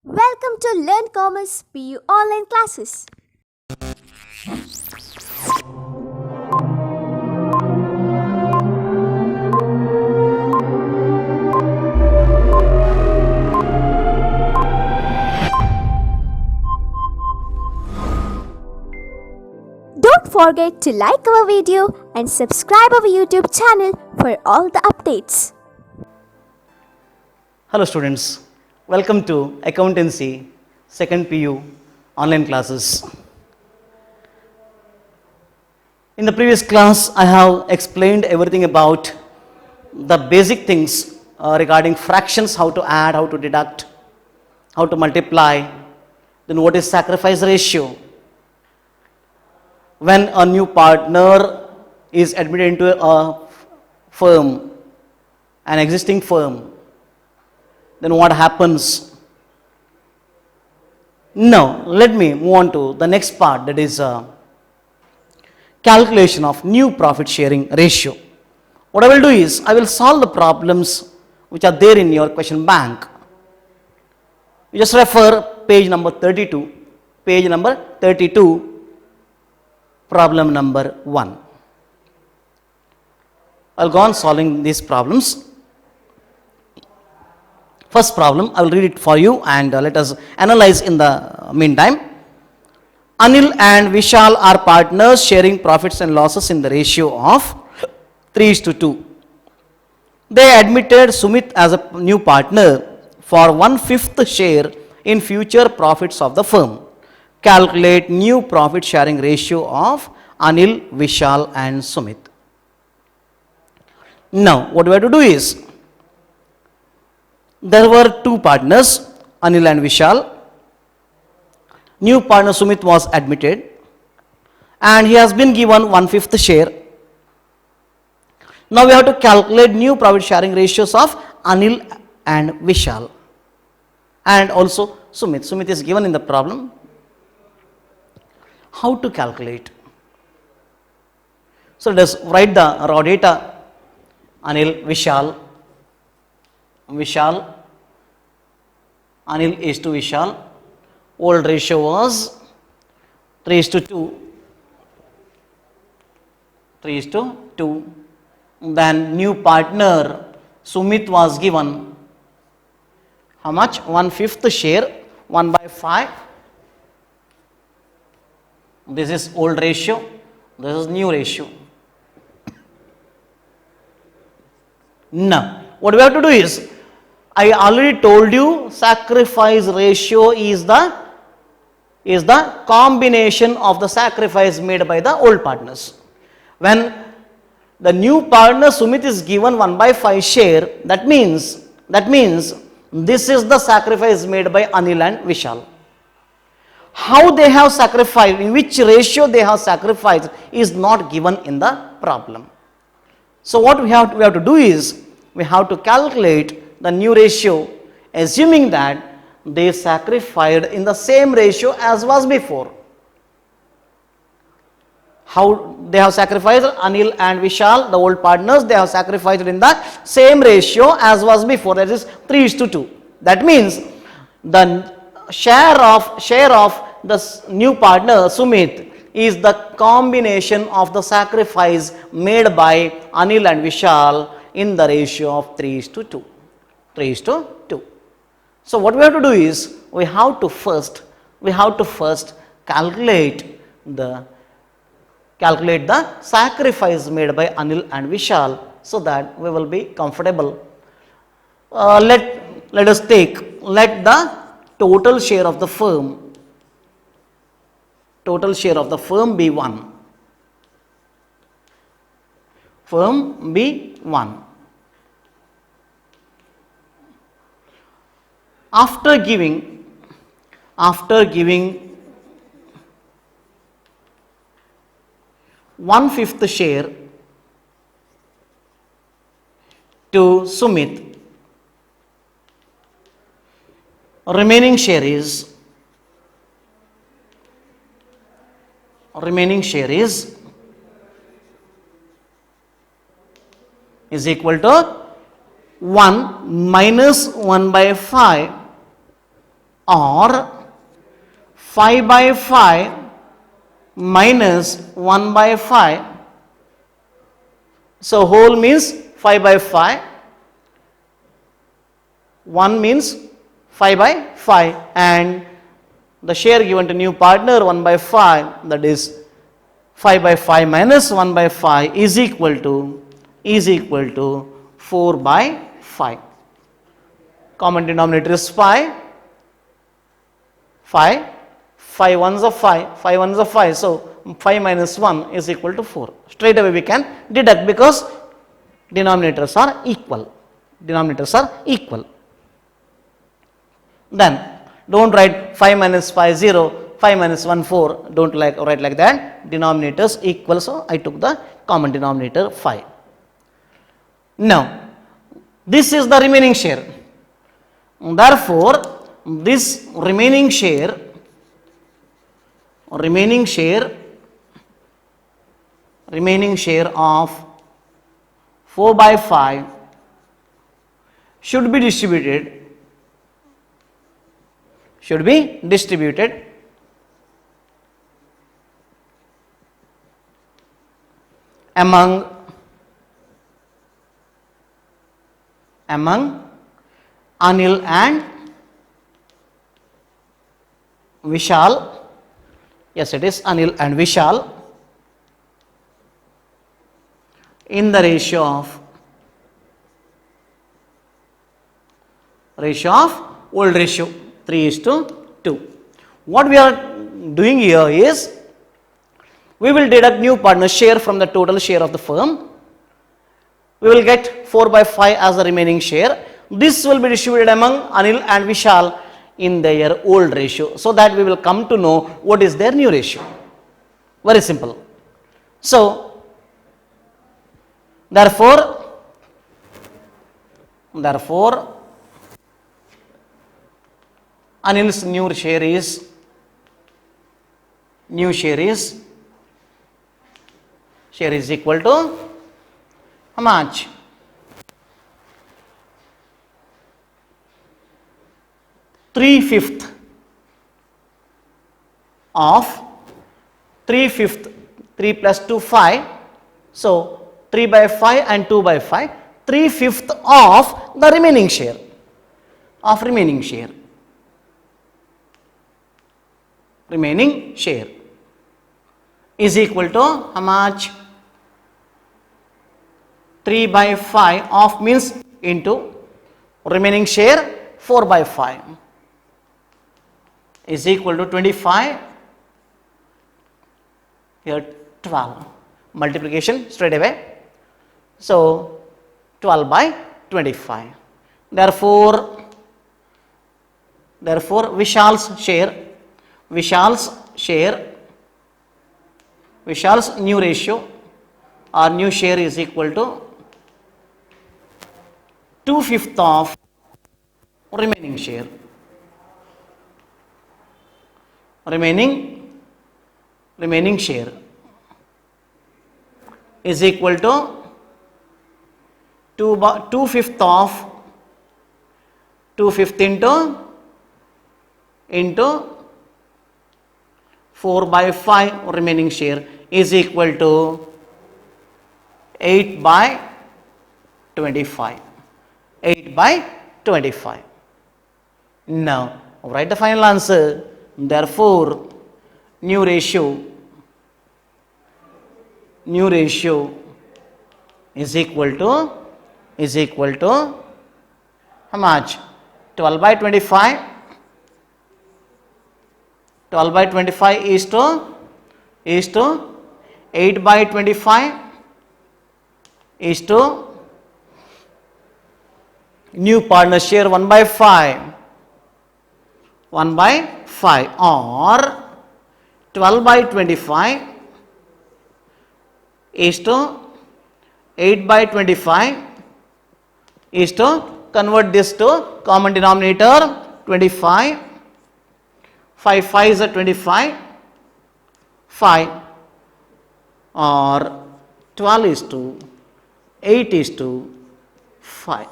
Welcome to Learn Commerce PU online classes. Don't forget to like our video and subscribe our YouTube channel for all the updates. Hello students, welcome to Accountancy 2nd PU online classes. In the previous class, I have explained everything about the basic things regarding fractions, how to add, how to deduct, how to multiply, then what is sacrifice ratio. When a new partner is admitted into a firm, an existing firm, then what happens? Now, let me move on to the next part, that is calculation of new profit sharing ratio. What I will do is, I will solve the problems which are there in your question bank. You just refer page number 32, problem number 1. I'll go on solving these problems. First problem, I will read it for you and let us analyze in the meantime. Anil and Vishal are partners sharing profits and losses in the ratio of 3:2. They admitted Sumit as a new partner for 1/5 share in future profits of the firm. Calculate new profit sharing ratio of Anil, Vishal and Sumit. Now, what we have to do is, there were two partners, Anil and Vishal. New partner Sumit was admitted and he has been given 1/5 share. Now we have to calculate new profit sharing ratios of Anil and Vishal and also Sumit. Sumit is given in the problem. How to calculate? So let us write the raw data. Anil, Vishal, Anil is to Vishal. Old ratio was 3:2. 3:2. Then new partner Sumit was given how much? 1/5 share, 1/5. This is old ratio, this is new ratio. Now, what we have to do is, I already told you sacrifice ratio is the combination of the sacrifice made by the old partners. When the new partner Sumit is given 1/5 share, that means this is the sacrifice made by Anil and Vishal. How they have sacrificed, in which ratio they have sacrificed is not given in the problem. So what we have to do is, we have to calculate the new ratio, assuming that they sacrificed in the same ratio as was before. How they have sacrificed? Anil and Vishal, the old partners, they have sacrificed in the same ratio as was before, that is 3:2. That means the share of the new partner Sumit is the combination of the sacrifice made by Anil and Vishal in the ratio of 3:2. 3:2. So what we have to do is, we have to first calculate the sacrifice made by Anil and Vishal, so that we will be comfortable. Let us let the total share of the firm be 1. Firm be 1. After giving 1/5 share to Sumit, remaining share is equal to 1 minus 1/5 or 5 by 5 minus 1 by 5. So whole means 5 by 5, 1 means 5 by 5, and the share given to new partner 1 by 5, that is 5 by 5 minus 1 by 5 is equal to 4 by 5. Common denominator is 5, 5 ones are 5, 5 ones are 5, so 5 minus 1 is equal to 4. Straight away we can deduct because denominators are equal. Then don't write 5 minus 5 0, 5 minus 1 4, don't write like that. Denominators equal, so I took the common denominator 5. Now this is the remaining share. Therefore this remaining share of 4 by 5 should be distributed among Anil and Vishal. Yes, it is Anil and Vishal in the ratio of old ratio 3:2. What we are doing here is we will deduct new partner share from the total share of the firm. We will get 4 by 5 as the remaining share. This will be distributed among Anil and Vishal in their old ratio, so that we will come to know what is their new ratio. Very simple. So therefore Anil's new share is equal to how much? 3/5 of 3 plus 2 5, so 3 by 5 and 2 by 5, 3/5 of the remaining share is equal to how much? 3 by 5 of means into remaining share 4 by 5 is equal to 25, here 12, multiplication straight away, so 12 by 25. Therefore Vishal's new ratio or new share is equal to 2/5 of remaining share. Remaining share is equal to 2/5 of 2/5 into 4 by 5 remaining share is equal to 8 by 25. 8 by 25. Now write the final answer. Therefore new ratio is equal to how much? 12 by 25. 12 by 25 is to 8 by 25 is to new partner share 1 by 5 or 12 by 25 is to 8 by 25 is to convert this to common denominator 25. 5 5 is a 25, 5 or 12 is to 8 is to 5.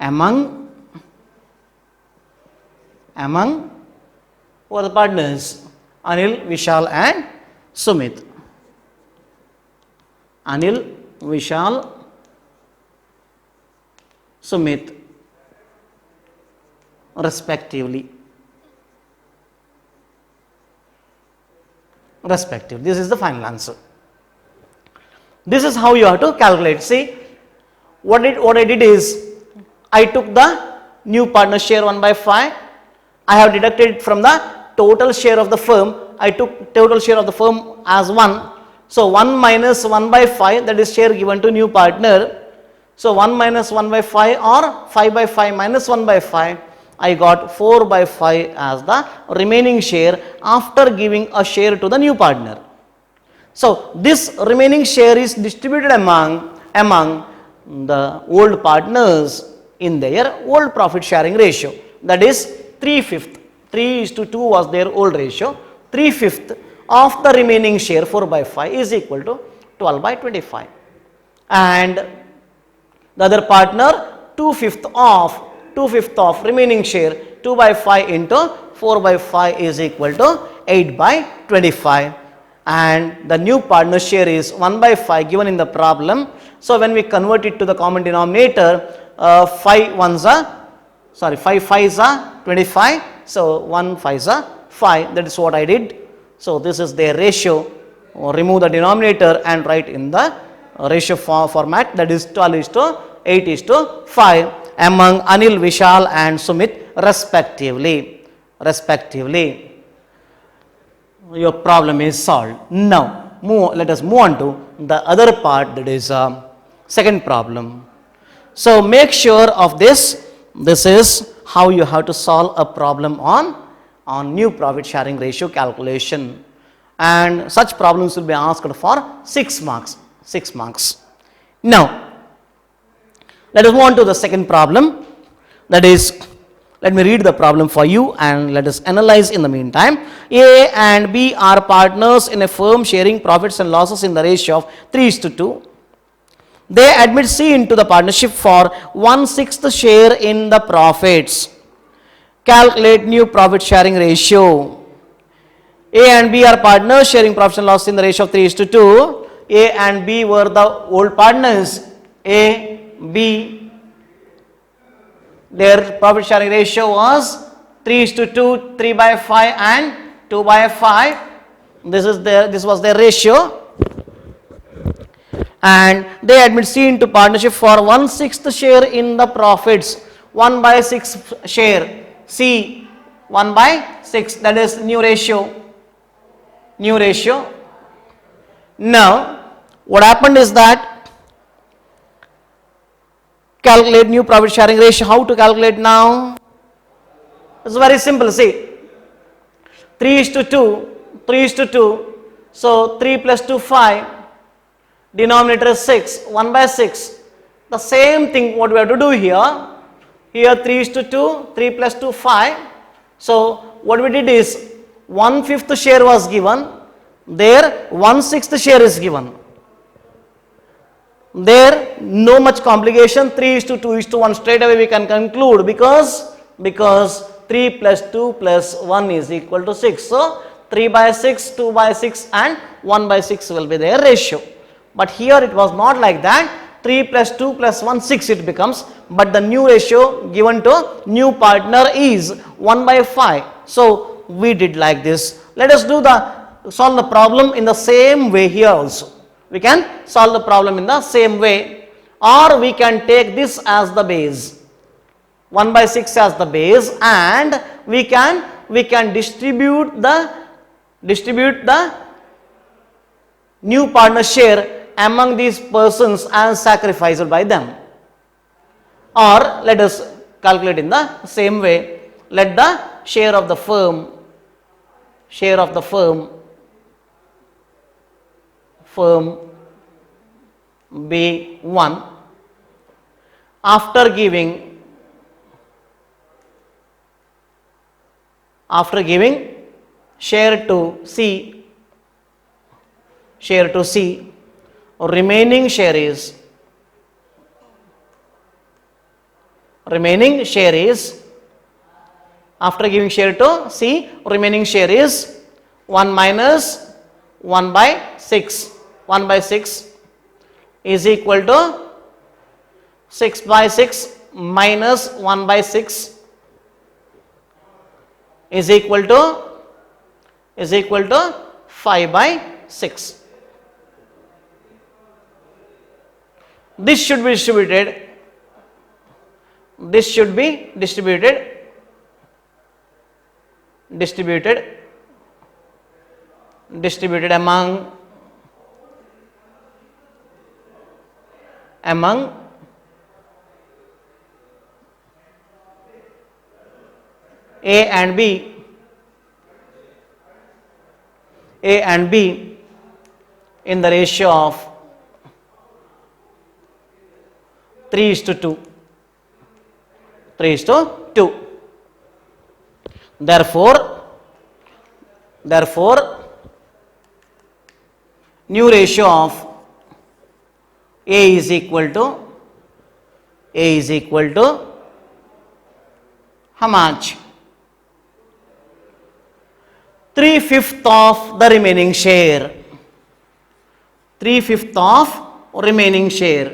among who are the partners? Anil, Vishal and Sumit. Anil, Vishal, Sumit, respectively. This is the final answer. This is how you have to calculate. See, what I did is, I took the new partner share 1 by 5. I have deducted it from the total share of the firm. I took total share of the firm as 1. So 1 minus 1 by 5, that is share given to new partner. So 1 minus 1 by 5 or 5 by 5 minus 1 by 5. I got 4 by 5 as the remaining share after giving a share to the new partner. So this remaining share is distributed among the old partners in their old profit sharing ratio. That is 3/5. 3:2 was their old ratio. 3/5 of the remaining share 4 by 5 is equal to 12 by 25. And the other partner 2/5 of remaining share 2 by 5 into 4 by 5 is equal to 8 by 25. And the new partner share is 1 by 5 given in the problem. So when we convert it to the common denominator, 5 5s are 25. So 1 5s are 5. That is what I did. So this is their ratio. Remove the denominator and write in the ratio format, that is 12:8:5 among Anil, Vishal and Sumit respectively. Your problem is solved. Now let us move on to the other part, that is second problem. So make sure of this. This is how you have to solve a problem on new profit sharing ratio calculation, and such problems will be asked for 6 marks. Now let us move on to the second problem. That is, let me read the problem for you and let us analyze in the meantime. A and B are partners in a firm sharing profits and losses in the ratio of 3:2. They admit C into the partnership for 1/6 share in the profits. Calculate new profit sharing ratio. A and B are partners sharing profits and losses in the ratio of 3:2. A and B were the old partners. A, B, their profit sharing ratio was 3:2, 3 by 5 and 2 by 5. This was their ratio. And they admit C into partnership for 1/6 share in the profits. 1 by 6 share. C 1 by 6, that is new ratio. Now what happened is that, calculate new profit sharing ratio. How to calculate now? It's very simple. See, 3:2. So 3 plus 2 5, denominator is 6, 1 by 6. The same thing what we have to do here. Here 3:2, 3 plus 2 5. So what we did is 1/5 share was given. There 1/6 share is given. There no much complication. 3:2:1 straight away we can conclude, because 3 plus 2 plus 1 is equal to 6. So 3 by 6, 2 by 6 and 1 by 6 will be their ratio. But here it was not like that. 3 plus 2 plus 1, 6 it becomes, but the new ratio given to new partner is 1 by 5. So we did like this. Let us solve the problem in the same way here also. We can solve the problem in the same way, or we can take this as the base, 1 by 6 as the base, and we can distribute the new partner share among these persons as sacrificed by them. Or let us calculate in the same way. Let the share of the firm be 1 after giving share to C, remaining share is remaining share is, after giving share to C, remaining share is 1 minus 1 by 6. 1 by 6 is equal to 6 by 6 minus 1 by 6 is equal to 5 by 6. This should be distributed. This should be distributed among A and B in the ratio of 3:2. 3:2. Therefore, new ratio of A is equal to how much? 3/5 of the remaining share. 3/5 of remaining share.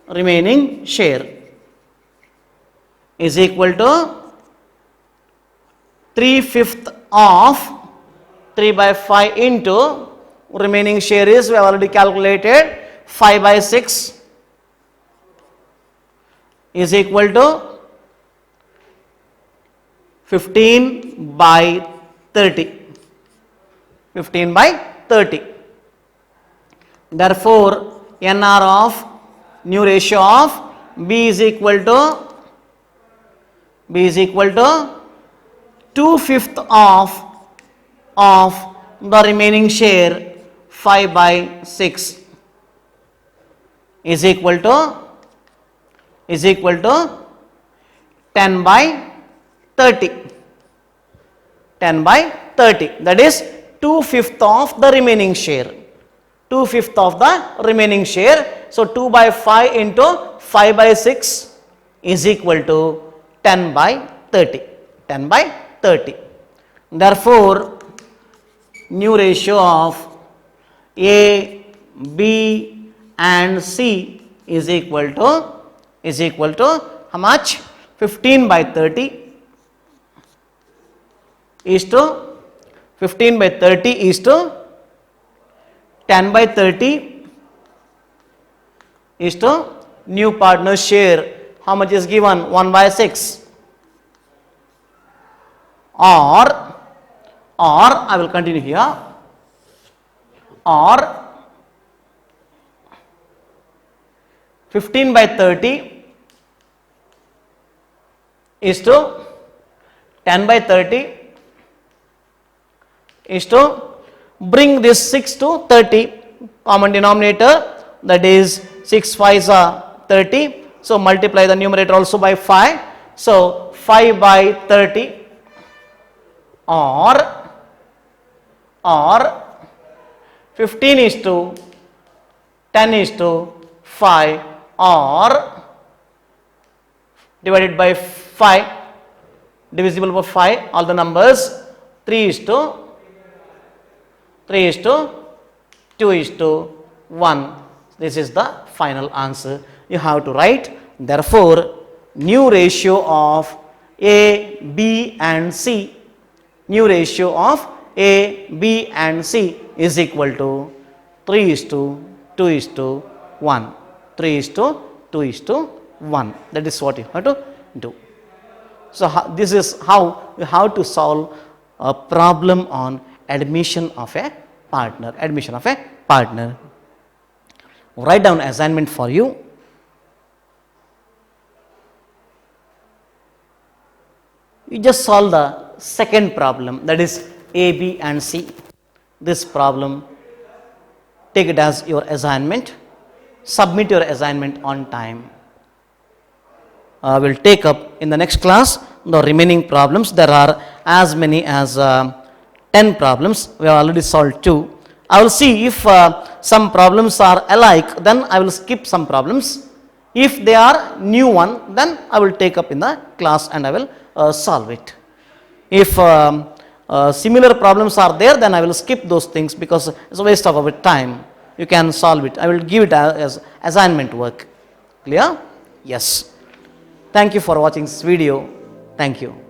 Remaining share is equal to 3/5 of 3 by 5 into remaining share is, we have already calculated, 5 by 6 is equal to 15 by 30. 15 by 30. Therefore, NR of new ratio of B is equal to 2/5 of the remaining share 5 by 6 is equal to 10 by 30. 10 by 30, that is 2/5 of the remaining share. 2/5 of the remaining share. So 2 by 5 into 5 by 6 is equal to 10 by 30. 10 by 30. Therefore, new ratio of A, B and C is equal to how much? 15 by 30 is to 15 by 30 is to 10 by 30 is to new partner share. How much is given? 1 by 6. Or I will continue here, or 15 by 30 is to 10 by 30 is to bring this 6 to 30, common denominator, that is 6 5s are 30. So multiply the numerator also by 5. So 5 by 30 or 15 is to 10 is to 5 or divided by 5, divisible by 5, all the numbers, 3 is to 2 is to 1. This is the final answer. You have to write. Therefore, new ratio of A, B and C, new ratio of A, B and C is equal to 3 is to 2 is to 1. 3 is to 2 is to 1. That is what you have to do. So, this is how you have to solve a problem on admission of a partner. Admission of a partner. Write down assignment for you. You just solve the second problem, that is A, B and C. This problem, take it as your assignment. Submit your assignment on time. I will take up in the next class the remaining problems. There are as many as 10 problems. We have already solved 2. I will see if some problems are alike, then I will skip some problems. If they are new one, then I will take up in the class and I will solve it. If similar problems are there, then I will skip those things because it's a waste of our time. You can solve it. I will give it as assignment work. Clear? Yes. Thank you for watching this video. Thank you.